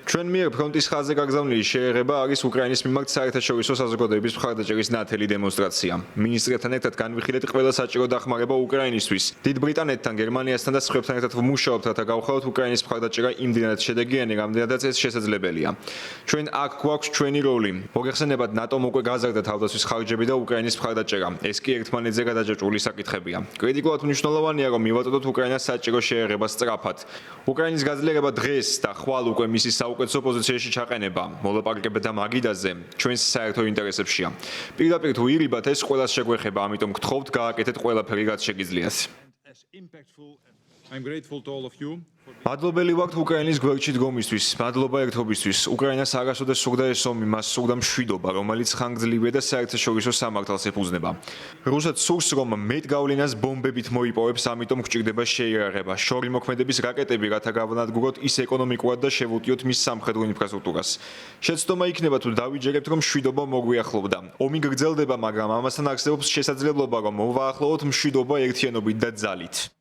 ჩვენ მიერ ფრონტის ხაზზე გაგზავნილი შეერება არის უკრაინის მიმართ საერთაშორისო საზოგადოების მხარდაჭერის ნათელი დემონსტრაცია. მინისტრებთან ერთად განვიხილეთ ყველა საჭირო დახმარება უკრაინისთვის. დიდ ბრიტანეთთან, გერმანიასთან და სხვებთან ერთად ვმუშაობთ, რათა გავხელოთ უკრაინის მხარდაჭერა იმდენად შედეგიანი, რამდენადაც ეს შესაძლებელია. ჩვენ აქ გვაქვს ჩვენი როლი. მოგეხსენებათ, ნატომ უკვე გაზარდა თავდაცვის ხარჯები და უკრაინის მხარდაჭერა. ეს კი ერთმანეთზე გადაჭრილი საკითხებია. კრიტიკულად მნიშვნელოვანია, რომ მივაწოდოთ უკრაინას საჭირო შეერება სწრაფად. უკრაინის გაძლიერება დღეს და ხვალ უკვე მისი საუკეთესო პოზიციაში ჩაყენება, მოლაპარაკებათა მაგიდაზე ჩვენს საერთო ინტერესებშია. პირდაპირ თუ ირიბათ, ეს ყველას შეგვეხება, ამიტომ გთხოვთ გააკეთეთ ყველაფერი, რაც შეგიძლიათ. მადლობელი ვართ უკრაინის გვერდში დგომისთვის, მადლობა ერთობისთვის. უკრაინას არასოდეს სურდა ეს ომი, მას სურდა მშვიდობა, რომელიც ხანგრძლივია და საერთაშორისო სამართალს ეფუძნება. რუსეთს სურს, რომ მეტ გავლენას ბომბებით მოიპოვებს, ამიტომ გვჭირდება შეიარაღება, შორი მოქმედების რაკეტები, რათა გავანადგუროთ ის ეკონომიკურად და შევუტიოთ მის სამხედრო ინფრასტრუქტურას. შეცდომა იქნება თუ დავიჯერებთ, რომ მშვიდობა მოგვიახლოვდა. ომი გრძელდება, მაგრამ ამასთან არსებობს შესაძლებლობა, რომ მოვაახლოვოთ მშვიდობა ერთიანობით და ძალით.